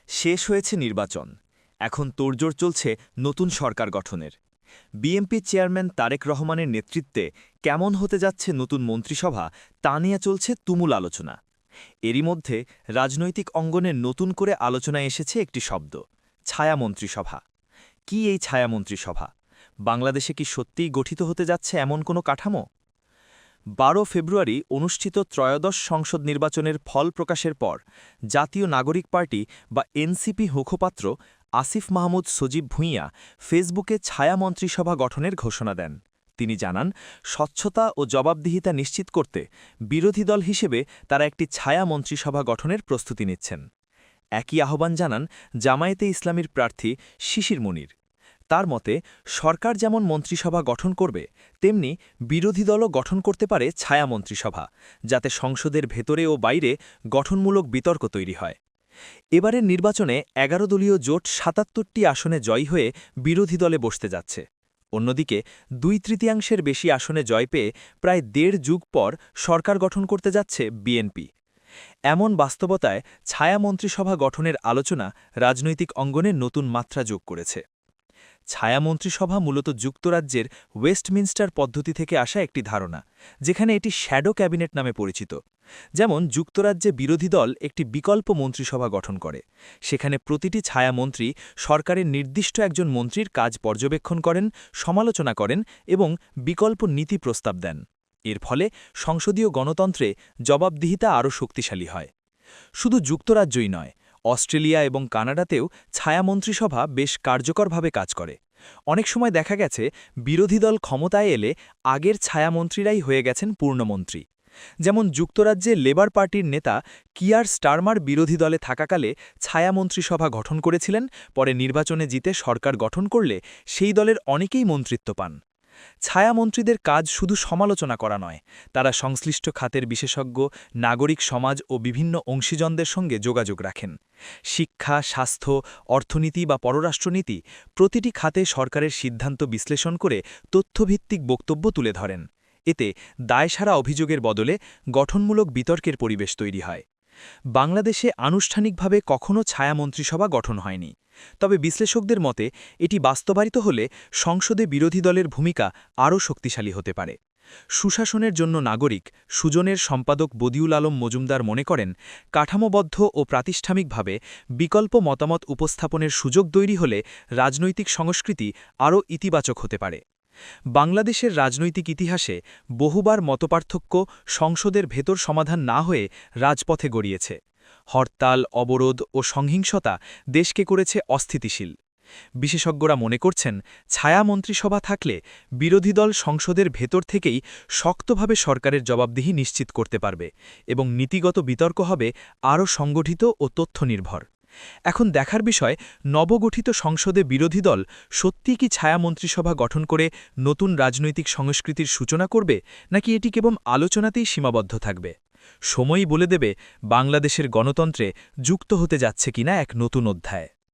শেষ হয়েছে নির্বাচন। এখন তোড়জোড় চলছে নতুন সরকার গঠনের। বিএনপি চেয়ারম্যান তারেক রহমানের নেতৃত্বে কেমন হতে যাচ্ছে নতুন মন্ত্রিসভা তা নিয়ে চলছে তুমুল আলোচনা। এরই মধ্যে রাজনৈতিক অঙ্গনে নতুন করে আলোচনায় এসেছে একটি শব্দ, ছায়া মন্ত্রিসভা। কি এই ছায়া মন্ত্রিসভা? বাংলাদেশে কি সত্যিই গঠিত হতে যাচ্ছে এমন কোনো কাঠামো? ১২ ফেব্রুয়ারি অনুষ্ঠিত ত্রয়োদশ সংসদ নির্বাচনের ফল প্রকাশের পর জাতীয় নাগরিক পার্টি বা এনসিপি মুখপাত্র আসিফ মাহমুদ সজীব ভুঁইয়া ফেসবুকে ছায়া মন্ত্রিসভা গঠনের ঘোষণা দেন। তিনি জানান, স্বচ্ছতা ও জবাবদিহিতা নিশ্চিত করতে বিরোধী দল হিসেবে তারা একটি ছায়া মন্ত্রিসভা গঠনের প্রস্তুতি নিচ্ছেন। একই আহ্বান জানান জামায়াতে ইসলামীর প্রার্থী শিশির মুনির। তার মতে, সরকার যেমন মন্ত্রিসভা গঠন করবে, তেমনি বিরোধী দলও গঠন করতে পারে ছায়া মন্ত্রিসভা, যাতে সংসদের ভেতরে ও বাইরে গঠনমূলক বিতর্ক তৈরি হয়। এবারের নির্বাচনে ১১ দলীয় জোট ৭৭টি আসনে জয়ী হয়ে বিরোধী দলে বসতে যাচ্ছে। অন্যদিকে ২/৩ বেশি আসনে জয় পেয়ে প্রায় ১.৫ যুগ পর সরকার গঠন করতে যাচ্ছে বিএনপি। এমন বাস্তবতায় ছায়া মন্ত্রিসভা গঠনের আলোচনা রাজনৈতিক অঙ্গনে নতুন মাত্রা যোগ করেছে। ছায়া মন্ত্রিসভা মূলত যুক্তরাজ্যের ওয়েস্টমিনস্টার পদ্ধতি থেকে আসা একটি ধারণা, যেখানে এটি শ্যাডো ক্যাবিনেট নামে পরিচিত। যেমন যুক্তরাজ্যে বিরোধী দল একটি বিকল্প মন্ত্রিসভা গঠন করে। সেখানে প্রতিটি ছায়া মন্ত্রী সরকারের নির্দিষ্ট একজন মন্ত্রীর কাজ পর্যবেক্ষণ করেন, সমালোচনা করেন এবং বিকল্প নীতি প্রস্তাব দেন। এর ফলে সংসদীয় গণতন্ত্রে জবাবদিহিতা আরও শক্তিশালী হয়। শুধু যুক্তরাজ্যই নয়, অস্ট্রেলিয়া এবং কানাডাতেও ছায়া মন্ত্রিসভা বেশ কার্যকরভাবে কাজ করে। অনেক সময় দেখা গেছে বিরোধী দল ক্ষমতায় এলে আগের ছায়ামন্ত্রীরাই হয়ে গেছেন পূর্ণমন্ত্রী। যেমন যুক্তরাজ্যে লেবার পার্টির নেতা কিয়ার স্টারমার বিরোধী দলে থাকাকালে ছায়ামন্ত্রিসভা গঠন করেছিলেন, পরে নির্বাচনে জিতে সরকার গঠন করলে সেই দলের অনেকেই মন্ত্রিত্ব পান। ছায়ামন্ত্রীদের কাজ শুধু সমালোচনা করা নয়, তারা সংশ্লিষ্ট খাতের বিশেষজ্ঞ, নাগরিক সমাজ ও বিভিন্ন অংশীজনদের সঙ্গে যোগাযোগ রাখেন। শিক্ষা, স্বাস্থ্য, অর্থনীতি বা পররাষ্ট্রনীতি প্রতিটি খাতে সরকারের সিদ্ধান্ত বিশ্লেষণ করে তথ্যভিত্তিক বক্তব্য তুলে ধরেন। এতে দায়সারা অভিযোগের বদলে গঠনমূলক বিতর্কের পরিবেশ তৈরি হয়। বাংলাদেশে আনুষ্ঠানিকভাবে কখনও ছায়া মন্ত্রিসভা গঠন হয়নি। তবে বিশ্লেষকদের মতে এটি বাস্তবায়িত হলে সংসদে বিরোধী দলের ভূমিকা আরও শক্তিশালী হতে পারে। সুশাসনের জন্য নাগরিক সুজনের সম্পাদক বদিউল আলম মজুমদার মনে করেন, কাঠামোবদ্ধ ও প্রাতিষ্ঠানিকভাবে বিকল্প মতামত উপস্থাপনের সুযোগ তৈরি হলে রাজনৈতিক সংস্কৃতি আরও ইতিবাচক হতে পারে। বাংলাদেশের রাজনৈতিক ইতিহাসে বহুবার মতপার্থক্য সংসদের ভেতর সমাধান না হয়ে রাজপথে গড়িয়েছে। হরতাল, অবরোধ ও সহিংসতা দেশকে করেছে অস্থিতিশীল। বিশেষজ্ঞরা মনে করছেন, ছায়া মন্ত্রিসভা থাকলে বিরোধী দল সংসদের ভেতর থেকেই শক্তভাবে সরকারের জবাবদিহি নিশ্চিত করতে পারবে এবং নীতিগত বিতর্ক হবে আরও সংগঠিত ও তথ্যনির্ভর। এখন দেখার বিষয়, নবগঠিত সংসদে বিরোধী দল সত্যিই কি ছায়া মন্ত্রিসভা গঠন করে নতুন রাজনৈতিক সংস্কৃতির সূচনা করবে, নাকি এটি কেবল আলোচনাতেই সীমাবদ্ধ থাকবে? সময়ই বলে দেবে বাংলাদেশের গণতন্ত্রে যুক্ত হতে যাচ্ছে কিনা এক নতুন অধ্যায়।